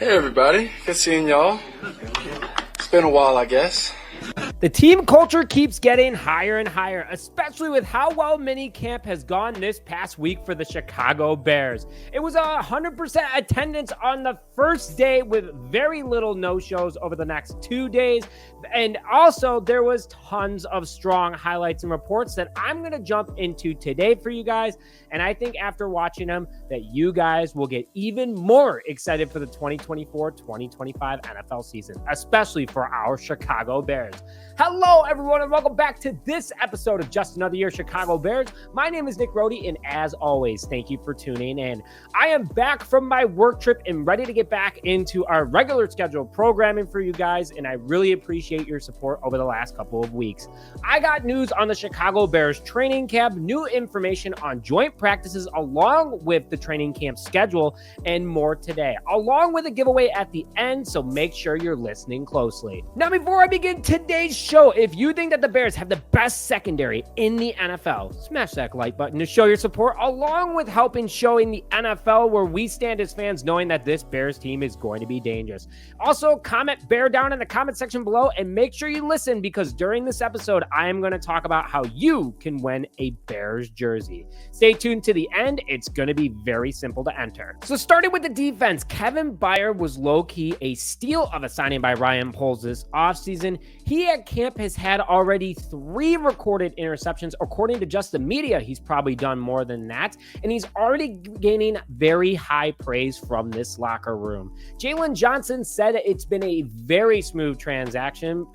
Hey everybody, good seeing y'all. It's been a while, I guess. The team culture keeps getting higher and higher, especially with how well minicamp has gone this past week for the Chicago Bears. It was 100% attendance on the first day with very little no-shows over the next 2 days. And also there was tons of strong highlights and reports that I'm going to jump into today for you guys. And I think after watching them that you guys will get even more excited for the 2024-2025 NFL season, especially for our Chicago Bears. Hello, everyone, and welcome back to this episode of Just Another Year Chicago Bears. My name is Nick Rohde, and as always, thank you for tuning in. I am back from my work trip and ready to get back into our regular scheduled programming for you guys, and I really appreciate your support over the last couple of weeks. I got news on the Chicago Bears training camp, new information on joint practices along with the training camp schedule, and more today, along with a giveaway at the end, so make sure you're listening closely. Now, before I begin today's show, if you think that the Bears have the best secondary in the NFL, smash that like button to show your support, along with helping showing the NFL where we stand as fans, knowing that this Bears team is going to be dangerous. Also, comment Bear down in the comment section below, and make sure you listen, because during this episode, I am going to talk about how you can win a Bears jersey. Stay tuned to the end. It's going to be very simple to enter. So starting with the defense, Kevin Byard was low-key a steal of a signing by Ryan Poles this offseason. He at camp has had already 3 recorded interceptions. According to just the media, he's probably done more than that, and he's already gaining very high praise from this locker room. Jalen Johnson said it's been a very smooth transition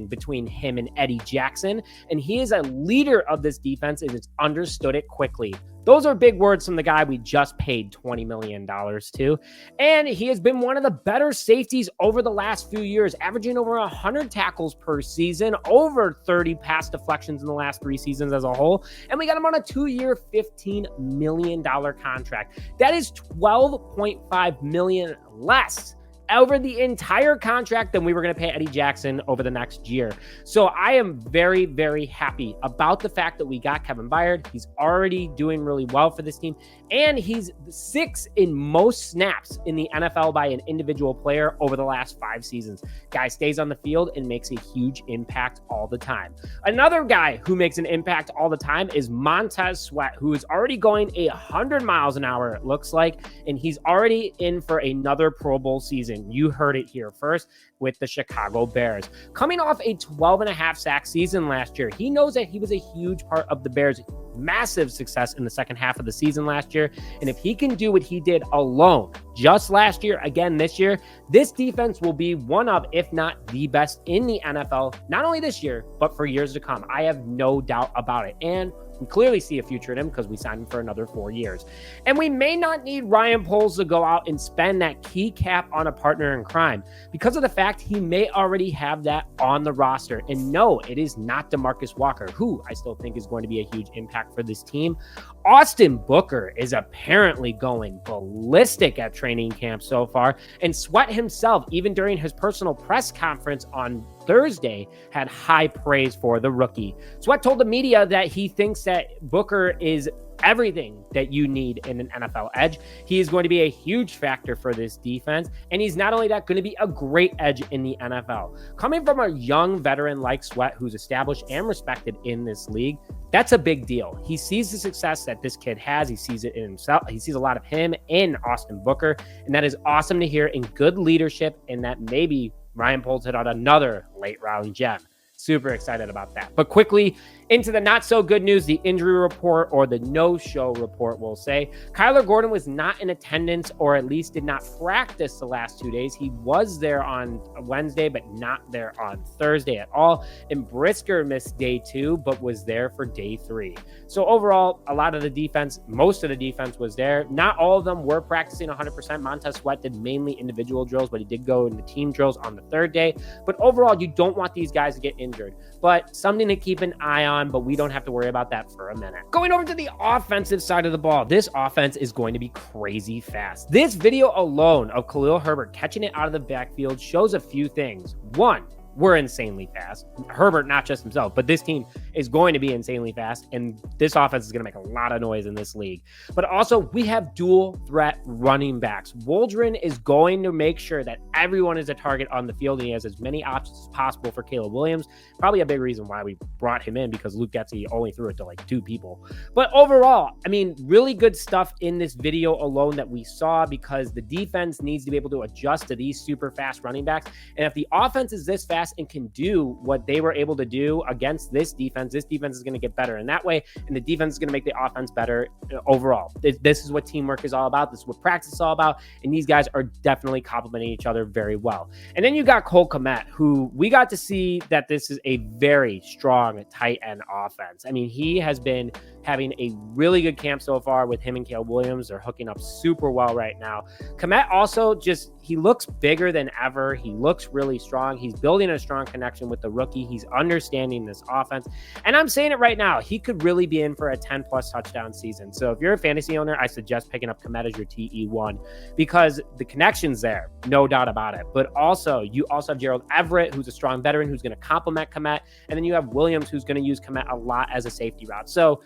between him and Eddie Jackson, and he is a leader of this defense and has understood it quickly. Those are big words from the guy we just paid $20 million to. And he has been one of the better safeties over the last few years, averaging over 100 tackles per season, over 30 pass deflections in the last 3 seasons as a whole. And we got him on a 2-year, $15 million contract. That is $12.5 million less over the entire contract than we were going to pay Eddie Jackson over the next year. So I am very, very happy about the fact that we got Kevin Byard. He's already doing really well for this team, and he's 6th in most snaps in the NFL by an individual player over the last 5 seasons. Guy stays on the field and makes a huge impact all the time. Another guy who makes an impact all the time is Montez Sweat, who is already going 100 miles an hour, it looks like, and he's already in for another Pro Bowl season. You heard it here first with the Chicago Bears. Coming off a 12.5 sack season last year, he knows that he was a huge part of the Bears' massive success in the second half of the season last year. And if he can do what he did alone just last year, again this year, this defense will be one of, if not the best in the NFL, not only this year, but for years to come. I have no doubt about it. And we clearly see a future in him because we signed him for another 4 years. And we may not need Ryan Poles to go out and spend that key cap on a partner in crime because of the fact he may already have that on the roster. And no, it is not DeMarcus Walker, who I still think is going to be a huge impact for this team. Austin Booker is apparently going ballistic at training camp so far. And Sweat himself, even during his personal press conference on Thursday, had high praise for the rookie. Sweat told the media that he thinks that Booker is everything that you need in an NFL edge. He is going to be a huge factor for this defense, and he's not only that, going to be a great edge in the NFL. Coming from a young veteran like Sweat, who's established and respected in this league, that's a big deal. He sees the success that this kid has. He sees it in himself. He sees a lot of him in Austin Booker, and that is awesome to hear, in good leadership, and that maybe Ryan Poles hit out another late round gem. Super excited about that. But quickly into the not so good news, the injury report, or the no-show report, we'll say. Kyler Gordon was not in attendance, or at least did not practice the last 2 days. He was there on Wednesday, but not there on Thursday at all. And Brisker missed day 2, but was there for day 3. So overall, a lot of the defense, most of the defense was there. Not all of them were practicing 100%. Montez Sweat did mainly individual drills, but he did go into team drills on the 3rd day. But overall, you don't want these guys to get injured. But something to keep an eye on, but we don't have to worry about that for a minute. Going over to the offensive side of the ball, this offense is going to be crazy fast. This video alone of Khalil Herbert catching it out of the backfield shows a few things. One, we're insanely fast. Herbert, not just himself, but this team is going to be insanely fast, and this offense is going to make a lot of noise in this league. But also, we have dual threat running backs. Waldron is going to make sure that everyone is a target on the field, and he has as many options as possible for Caleb Williams. Probably a big reason why we brought him in, because Luke Getsy only threw it to like 2 people. But overall, I mean, really good stuff in this video alone that we saw, because the defense needs to be able to adjust to these super fast running backs. And if the offense is this fast and can do what they were able to do against this defense is going to get better in that way. And the defense is going to make the offense better overall. This is what teamwork is all about. This is what practice is all about. And these guys are definitely complementing each other very well. And then you got Cole Kmet, who we got to see that this is a very strong tight end offense. I mean, he has been having a really good camp so far with him and Caleb Williams. They're hooking up super well right now. Kmet also he looks bigger than ever. He looks really strong. He's building a strong connection with the rookie. He's understanding this offense. And I'm saying it right now, he could really be in for a 10 plus touchdown season. So if you're a fantasy owner, I suggest picking up Kmet as your TE1, because the connection's there, no doubt about it. But also, you also have Gerald Everett, who's a strong veteran, who's going to complement Kmet. And then you have Williams, who's going to use Kmet a lot as a safety route. So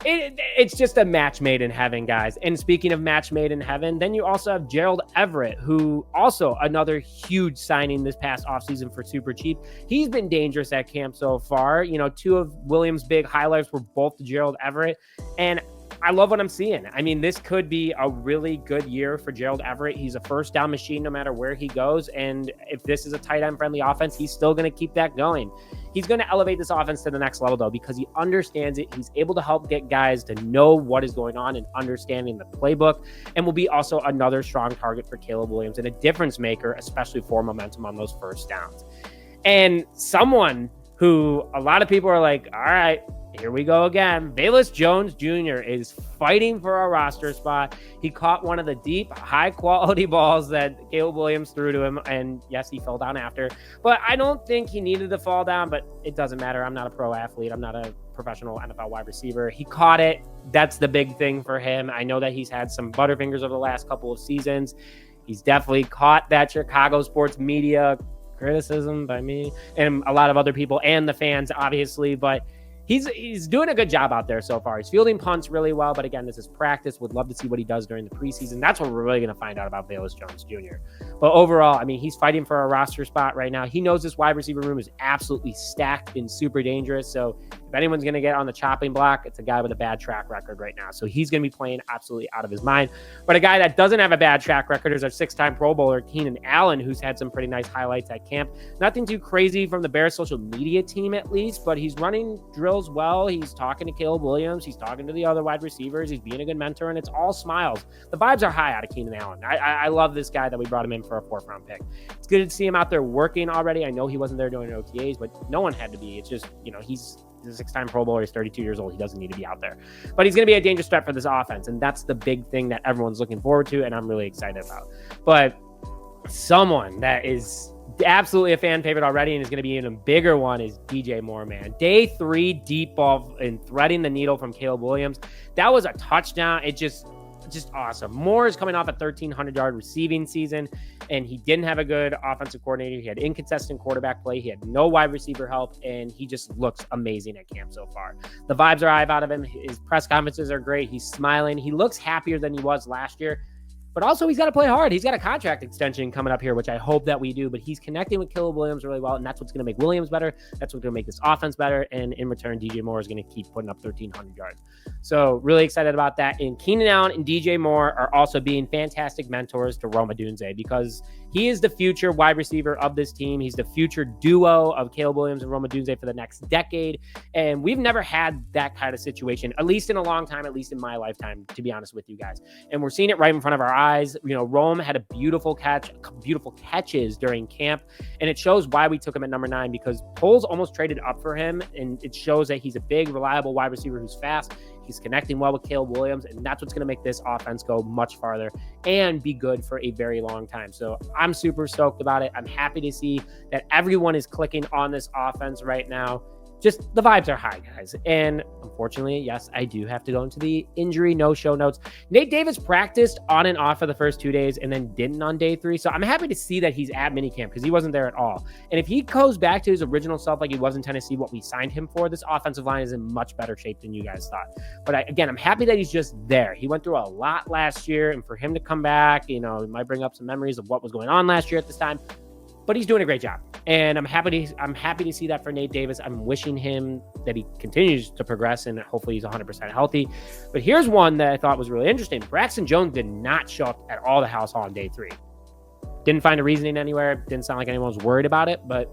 it's just a match made in heaven, guys. And speaking of match made in heaven, then you also have Gerald Everett, who also another huge signing this past offseason for super cheap. He's been dangerous at camp so far. You know, 2 of Williams' big highlights were both to Gerald Everett. And I love what I'm seeing. I mean, this could be a really good year for Gerald Everett. He's a first down machine no matter where he goes. And if this is a tight end friendly offense, he's still going to keep that going. He's going to elevate this offense to the next level, though, because he understands it. He's able to help get guys to know what is going on and understanding the playbook, and will be also another strong target for Caleb Williams and a difference maker, especially for momentum on those first downs. And someone who a lot of people are like, all right, here we go again. Velus Jones Jr. is fighting for a roster spot. He caught one of the deep, high-quality balls that Caleb Williams threw to him, and yes, he fell down after. But I don't think he needed to fall down, but it doesn't matter. I'm not a pro athlete. I'm not a professional NFL wide receiver. He caught it. That's the big thing for him. I know that he's had some butterfingers over the last couple of seasons. He's definitely caught that Chicago sports media criticism by me and a lot of other people and the fans, obviously, but he's doing a good job out there so far. He's fielding punts really well, but again, this is practice. Would love to see what he does during the preseason. That's what we're really going to find out about Velus Jones Jr. But overall, I mean, he's fighting for a roster spot right now. He knows this wide receiver room is absolutely stacked and super dangerous. So if anyone's going to get on the chopping block, it's a guy with a bad track record right now. So he's going to be playing absolutely out of his mind. But a guy that doesn't have a bad track record is our 6-time Pro Bowler, Keenan Allen, who's had some pretty nice highlights at camp. Nothing too crazy from the Bears social media team, at least, but he's running drills well. He's talking to Caleb Williams. He's talking to the other wide receivers. He's being a good mentor, and it's all smiles. The vibes are high out of Keenan Allen. I love this guy that we brought him in for a 4th-round pick. It's good to see him out there working already. I know he wasn't there doing OTAs, but no one had to be. It's just, you know, he's a 6-time Pro Bowler. He's 32 years old. He doesn't need to be out there. But he's going to be a dangerous threat for this offense, and that's the big thing that everyone's looking forward to, and I'm really excited about. But someone that is absolutely a fan favorite already and is going to be an even bigger one is DJ Moore, man. Day 3 deep ball and threading the needle from Caleb Williams. That was a touchdown. It just awesome. Moore is coming off a 1,300-yard receiving season, and he didn't have a good offensive coordinator. He had inconsistent quarterback play. He had no wide receiver help, and he just looks amazing at camp so far. The vibes are high out of him. His press conferences are great. He's smiling. He looks happier than he was last year. But also, he's got to play hard. He's got a contract extension coming up here, which I hope that we do. But he's connecting with Caleb Williams really well, and that's what's going to make Williams better. That's what's going to make this offense better. And in return, DJ Moore is going to keep putting up 1,300 yards. So really excited about that. And Keenan Allen and DJ Moore are also being fantastic mentors to Rome Odunze, because he is the future wide receiver of this team. He's the future duo of Caleb Williams and Rome Odunze for the next decade. And we've never had that kind of situation, at least in a long time, at least in my lifetime, to be honest with you guys. And we're seeing it right in front of our eyes. You know, Rome had a beautiful catches during camp, and it shows why we took him at number 9, because polls almost traded up for him, and it shows that he's a big, reliable wide receiver who's fast. He's connecting well with Caleb Williams, and that's what's going to make this offense go much farther and be good for a very long time. So I'm super stoked about it. I'm happy to see that everyone is clicking on this offense right now. just the vibes are high, guys. And unfortunately, yes, I do have to go into the injury no-show notes. Nate Davis practiced on and off for the first 2 days and then didn't on day 3. So I'm happy to see that he's at minicamp because he wasn't there at all. And if he goes back to his original self like he was in Tennessee, what we signed him for, this offensive line is in much better shape than you guys thought. But again, I'm happy that he's just there. He went through a lot last year, and for him to come back, it might bring up some memories of what was going on last year at this time. But he's doing a great job, and I'm happy to see that for Nate Davis. I'm wishing him that he continues to progress, and hopefully he's 100% healthy. But here's one that I thought was really interesting. Braxton Jones did not show up at all to Halas Hall on day 3. Didn't find a reasoning anywhere. Didn't sound like anyone was worried about it, but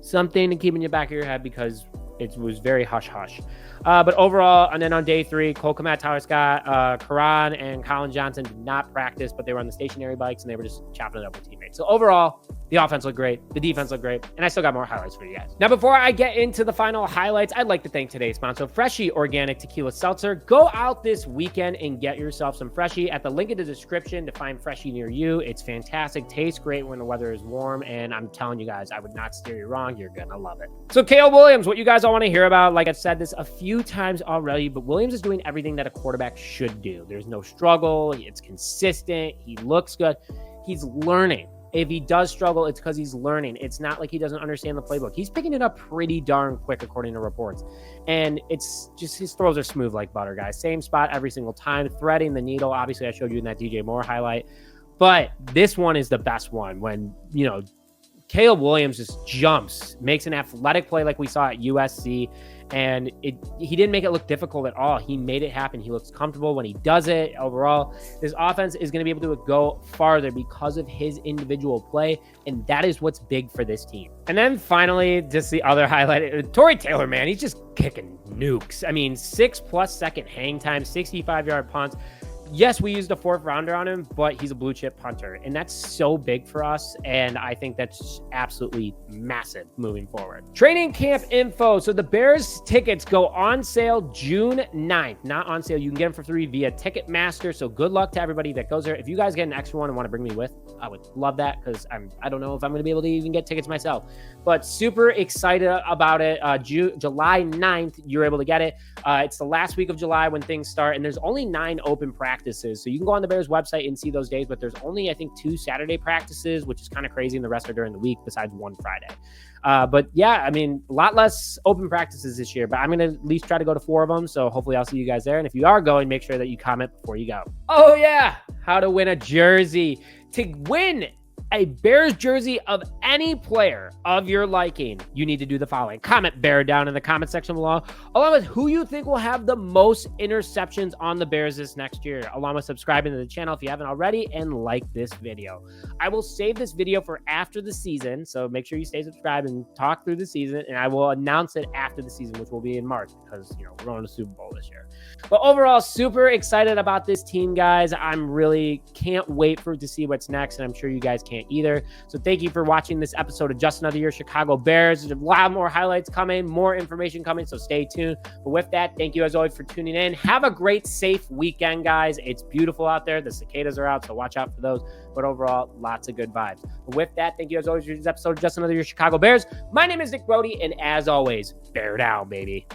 something to keep in your back of your head because it was very hush-hush. But overall, and then on day 3, Cole Kmet, Tyler Scott, Karan, and Colin Johnson did not practice, but they were on the stationary bikes, and they were just chopping it up with teammates. So overall, the offense looked great. The defense looked great. And I still got more highlights for you guys. Now, before I get into the final highlights, I'd like to thank today's sponsor, Freshie Organic Tequila Seltzer. Go out this weekend and get yourself some Freshie at the link in the description to find Freshie near you. It's fantastic. Tastes great when the weather is warm. And I'm telling you guys, I would not steer you wrong. You're going to love it. So Caleb Williams, what you guys all want to hear about, like I've said this a few times already, but Williams is doing everything that a quarterback should do. There's no struggle. It's consistent. He looks good. He's learning. If he does struggle, it's because he's learning. It's not like he doesn't understand the playbook. He's picking it up pretty darn quick, according to reports. And it's just his throws are smooth like butter, guys. Same spot every single time, threading the needle. Obviously, I showed you in that DJ Moore highlight. But this one is the best one when, Caleb Williams just jumps, makes an athletic play like we saw at USC. And he didn't make it look difficult at all. He made it happen. He looks comfortable when he does it. Overall, this offense is going to be able to go farther because of his individual play, and that is what's big for this team. And then finally, just the other highlight, Torrey Taylor, man, he's just kicking nukes. I mean, 6+ second hang time, 65-yard punts. Yes, we used a 4th rounder on him, but he's a blue chip punter, and that's so big for us, and I think that's absolutely massive moving forward. Training camp info. So the Bears tickets go on sale June 9th. Not on sale. You can get them for free via Ticketmaster, so good luck to everybody that goes there. If you guys get an extra one and want to bring me with, I would love that because I don't know if I'm going to be able to even get tickets myself, but super excited about it. July 9th, you're able to get it. It's the last week of July when things start, and there's only 9 open practices. So you can go on the Bears website and see those days, but there's only, I think, 2 Saturday practices, which is kind of crazy. And the rest are during the week besides one Friday. But yeah, I mean, a lot less open practices this year, but I'm going to at least try to go to 4 of them. So hopefully I'll see you guys there. And if you are going, make sure that you comment before you go. Oh yeah. How to win a jersey. To win a Bears jersey of any player of your liking, you need to do the following. Comment Bear down in the comment section below, along with who you think will have the most interceptions on the Bears this next year, along with subscribing to the channel if you haven't already, and like this video. I will save this video for after the season, so make sure you stay subscribed and talk through the season, and I will announce it after the season, which will be in March, because, we're going to the Super Bowl this year. But overall, super excited about this team, guys. I'm really can't wait to see what's next, and I'm sure you guys can't either. So thank you for watching this episode of Just Another Year Chicago Bears. There's a lot more highlights coming, more information coming, so stay tuned. But with that, thank you as always for tuning in. Have a great, safe weekend, guys. It's beautiful out there. The cicadas are out, so watch out for those. But overall, lots of good vibes. But with that, thank you as always for this episode of Just Another Year Chicago Bears. My name is Nick Brody, and as always, bear down, baby.